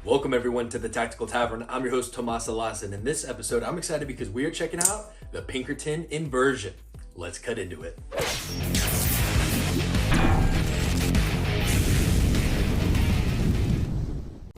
Welcome everyone to the Tactical Tavern. I'm your host Tomas Alas, and in this episode I'm excited because we are checking out the Pinkerton Inversion. Let's cut into it.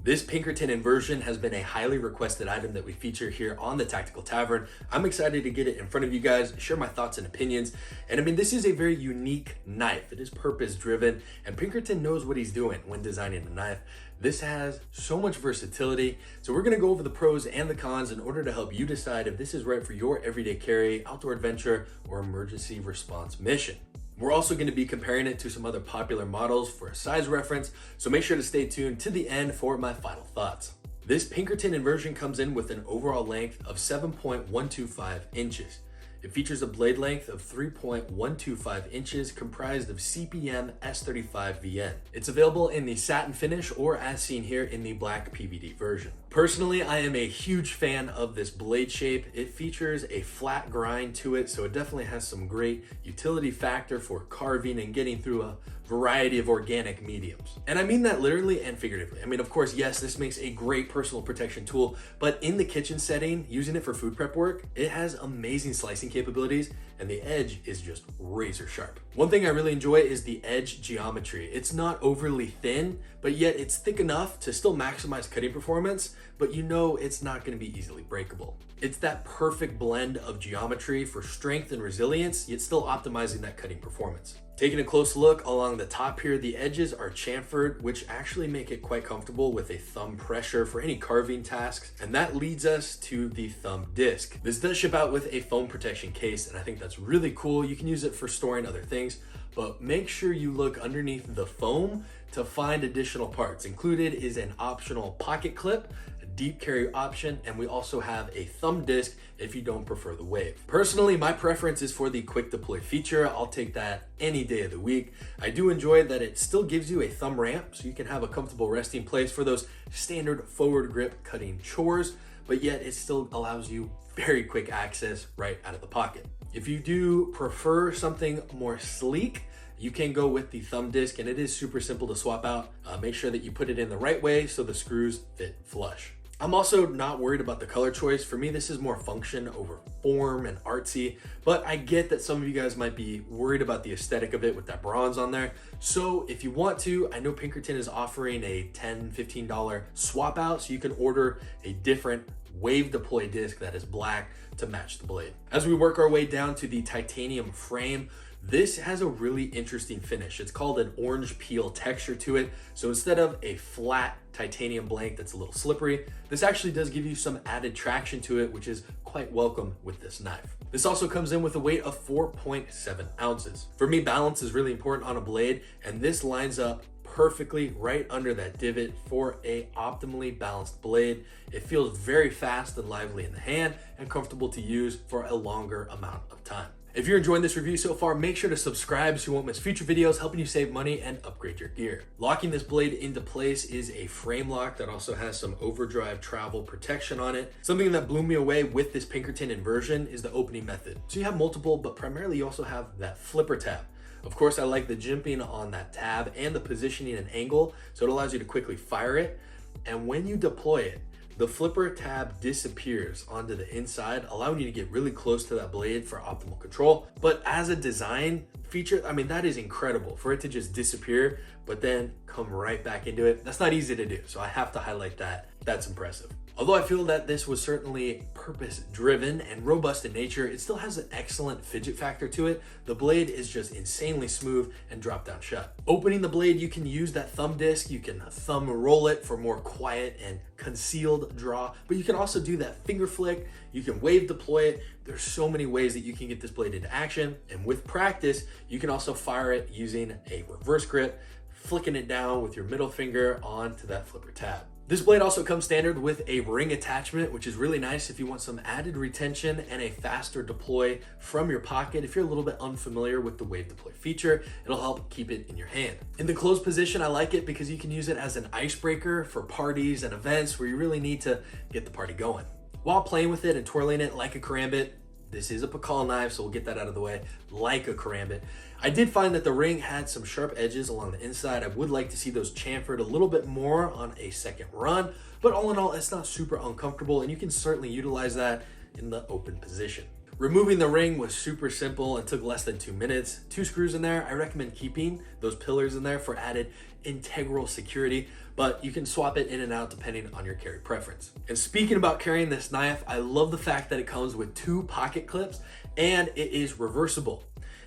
This Pinkerton Inversion has been a highly requested item that we feature here on the Tactical Tavern. I'm excited to get it in front of you guys, share my thoughts and opinions. And I mean, this is a very unique knife. It is purpose driven, and Pinkerton knows what he's doing when designing a knife. This has so much versatility. So we're gonna go over the pros and the cons in order to help you decide if this is right for your everyday carry, outdoor adventure, or emergency response mission. We're also going to be comparing it to some other popular models for a size reference, so make sure to stay tuned to the end for my final thoughts. This Pinkerton Inversion comes in with an overall length of 7.125 inches. It features a blade length of 3.125 inches comprised of CPM S35 VN. It's available in the satin finish or as seen here in the black PVD version. Personally, I am a huge fan of this blade shape. It features a flat grind to it, so it definitely has some great utility factor for carving and getting through a variety of organic mediums. And I mean that literally and figuratively. I mean, of course, yes, this makes a great personal protection tool, but in the kitchen setting, using it for food prep work, it has amazing slicing capabilities and the edge is just razor sharp. One thing I really enjoy is the edge geometry. It's not overly thin, but yet it's thick enough to still maximize cutting performance, but you know it's not going to be easily breakable. It's that perfect blend of geometry for strength and resilience, yet still optimizing that cutting performance. Taking a close look along the top here, the edges are chamfered, which actually make it quite comfortable with a thumb pressure for any carving tasks. And that leads us to the thumb disc. This does ship out with a foam protection case, and I think that's really cool. You can use it for storing other things, but make sure you look underneath the foam to find additional parts. Included is an optional pocket clip, deep carry option, and we also have a thumb disc if you don't prefer the wave. Personally, my preference is for the quick deploy feature. I'll take that any day of the week. I do enjoy that it still gives you a thumb ramp so you can have a comfortable resting place for those standard forward grip cutting chores, but yet it still allows you very quick access right out of the pocket. If you do prefer something more sleek, you can go with the thumb disc, and it is super simple to swap out. Make sure that you put it in the right way so the screws fit flush. I'm also not worried about the color choice. For me, this is more function over form and artsy, but I get that some of you guys might be worried about the aesthetic of it with that bronze on there. So if you want to, I know Pinkerton is offering a $10, $15 swap out, so you can order a different wave deploy disc that is black to match the blade. As we work our way down to the titanium frame, this has a really interesting finish. It's called an orange peel texture to it. So instead of a flat titanium blank that's a little slippery, this actually does give you some added traction to it, which is quite welcome with this knife. This also comes in with a weight of 4.7 ounces. For me, balance is really important on a blade, and this lines up perfectly right under that divot for a optimally balanced blade. It feels very fast and lively in the hand and comfortable to use for a longer amount of time. If you're enjoying this review so far, make sure to subscribe so you won't miss future videos helping you save money and upgrade your gear. Locking this blade into place is a frame lock that also has some overdrive travel protection on it. Something that blew me away with this Pinkerton Inversion is the opening method. So you have multiple, but primarily you also have that flipper tab. Of course, I like the jimping on that tab and the positioning and angle, so it allows you to quickly fire it. And when you deploy it, the flipper tab disappears onto the inside, allowing you to get really close to that blade for optimal control. But as a design feature, I mean, that is incredible for it to just disappear, but then come right back into it. That's not easy to do, so I have to highlight that. That's impressive. Although I feel that this was certainly purpose driven and robust in nature, it still has an excellent fidget factor to it. The blade is just insanely smooth and drop down shut. Opening the blade, you can use that thumb disc. You can thumb roll it for more quiet and concealed draw, but you can also do that finger flick. You can wave deploy it. There's so many ways that you can get this blade into action. And with practice, you can also fire it using a reverse grip, flicking it down with your middle finger onto that flipper tab. This blade also comes standard with a ring attachment, which is really nice if you want some added retention and a faster deploy from your pocket. If you're a little bit unfamiliar with the wave deploy feature, it'll help keep it in your hand. In the closed position, I like it because you can use it as an icebreaker for parties and events where you really need to get the party going. While playing with it and twirling it like a karambit, This is a Pakal knife, so we'll get that out of the way, like a Karambit. I did find that the ring had some sharp edges along the inside. I would like to see those chamfered a little bit more on a second run, but all in all, it's not super uncomfortable, and you can certainly utilize that in the open position. Removing the ring was super simple and took less than 2 minutes. 2 screws in there. I recommend keeping those pillars in there for added integral security, but you can swap it in and out depending on your carry preference. And speaking about carrying this knife, I love the fact that it comes with 2 pocket clips and it is reversible.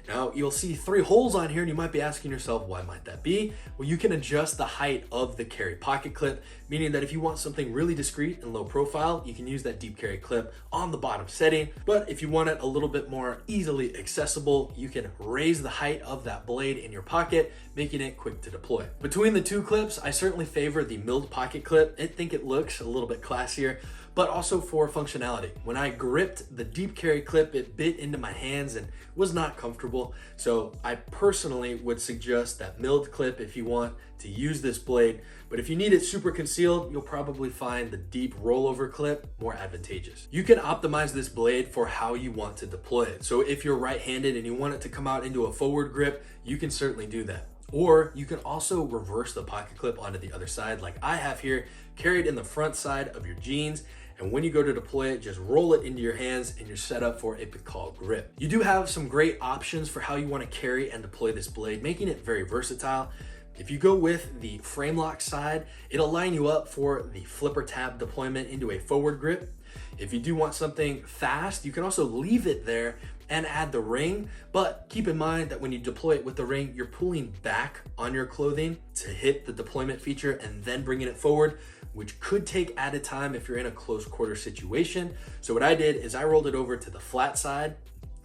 Now you'll see 3 holes on here and you might be asking yourself, why might that be? Well, you can adjust the height of the carry pocket clip, meaning that if you want something really discreet and low profile, you can use that deep carry clip on the bottom setting. But if you want it a little bit more easily accessible, you can raise the height of that blade in your pocket, making it quick to deploy. Between the 2 clips, I certainly favor the milled pocket clip. I think it looks a little bit classier, but also for functionality. When I gripped the deep carry clip, it bit into my hands and was not comfortable. So I personally would suggest that milled clip if you want to use this blade. But if you need it super concealed, you'll probably find the deep rollover clip more advantageous. You can optimize this blade for how you want to deploy it. So if you're right-handed and you want it to come out into a forward grip, you can certainly do that. Or you can also reverse the pocket clip onto the other side like I have here, carried in the front side of your jeans. And when you go to deploy it, just roll it into your hands and you're set up for a Pakal grip. You do have some great options for how you want to carry and deploy this blade, making it very versatile. If you go with the frame lock side, it'll line you up for the flipper tab deployment into a forward grip. If you do want something fast, you can also leave it there and add the ring, but keep in mind that when you deploy it with the ring, you're pulling back on your clothing to hit the deployment feature and then bringing it forward, which could take added time if you're in a close quarter situation. So what I did is I rolled it over to the flat side,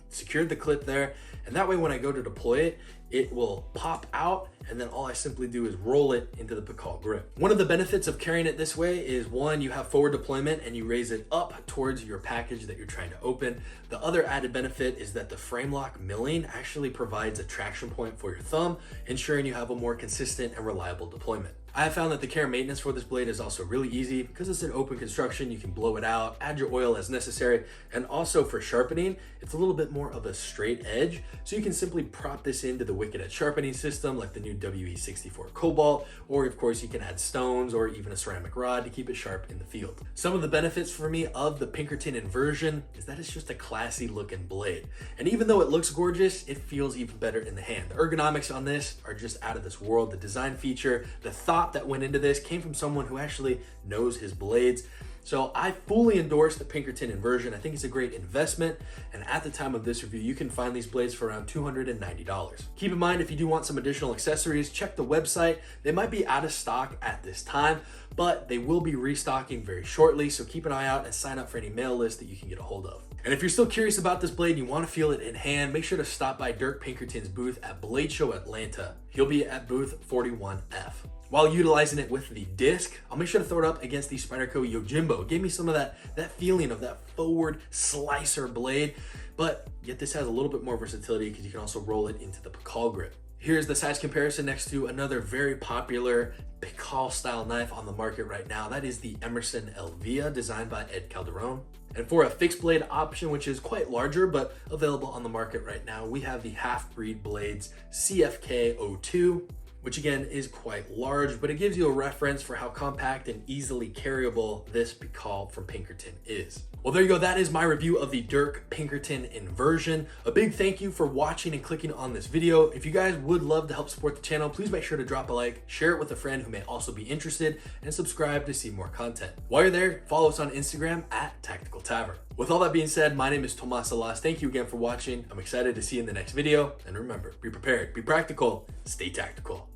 secured the clip there, and that way when I go to deploy it, it will pop out, and then all I simply do is roll it into the Pakal grip. One of the benefits of carrying it this way is, one, you have forward deployment and you raise it up towards your package that you're trying to open. The other added benefit is that the frame lock milling actually provides a traction point for your thumb, ensuring you have a more consistent and reliable deployment. I have found that the care and maintenance for this blade is also really easy because it's an open construction. You can blow it out, add your oil as necessary, and also for sharpening, it's a little bit more of a straight edge. So you can simply prop this into the wicked edge sharpening system like the new WE64 Cobalt, or of course you can add stones or even a ceramic rod to keep it sharp in the field. Some of the benefits for me of the Pinkerton Inversion is that it's just a classy looking blade. And even though it looks gorgeous, it feels even better in the hand. The ergonomics on this are just out of this world. The design feature, the thought that went into this came from someone who actually knows his blades. So I fully endorse the Pinkerton Inversion. I think it's a great investment. And at the time of this review, you can find these blades for around $290. Keep in mind, if you do want some additional accessories, check the website. They might be out of stock at this time, but they will be restocking very shortly. So keep an eye out and sign up for any mail list that you can get a hold of. And if you're still curious about this blade and you want to feel it in hand, make sure to stop by Dirk Pinkerton's booth at Blade Show Atlanta. He'll be at booth 41F. While utilizing it with the disc, I'll make sure to throw it up against the Spyderco Yojimbo. It gave me some of that feeling of that forward slicer blade, but yet this has a little bit more versatility because you can also roll it into the Pakal grip. Here's the size comparison next to another very popular Pakal style knife on the market right now. That is the Emerson Elvia, designed by Ed Calderon. And for a fixed blade option, which is quite larger but available on the market right now, we have the Half-Breed Blades CFK02, which again is quite large, but it gives you a reference for how compact and easily carryable this Pakal from Pinkerton is. Well, there you go. That is my review of the Dirk Pinkerton Inversion. A big thank you for watching and clicking on this video. If you guys would love to help support the channel, please make sure to drop a like, share it with a friend who may also be interested, and subscribe to see more content. While you're there, follow us on Instagram at Tactical Tavern. With all that being said, my name is Tomas Salas. Thank you again for watching. I'm excited to see you in the next video. And remember, be prepared, be practical, stay tactical.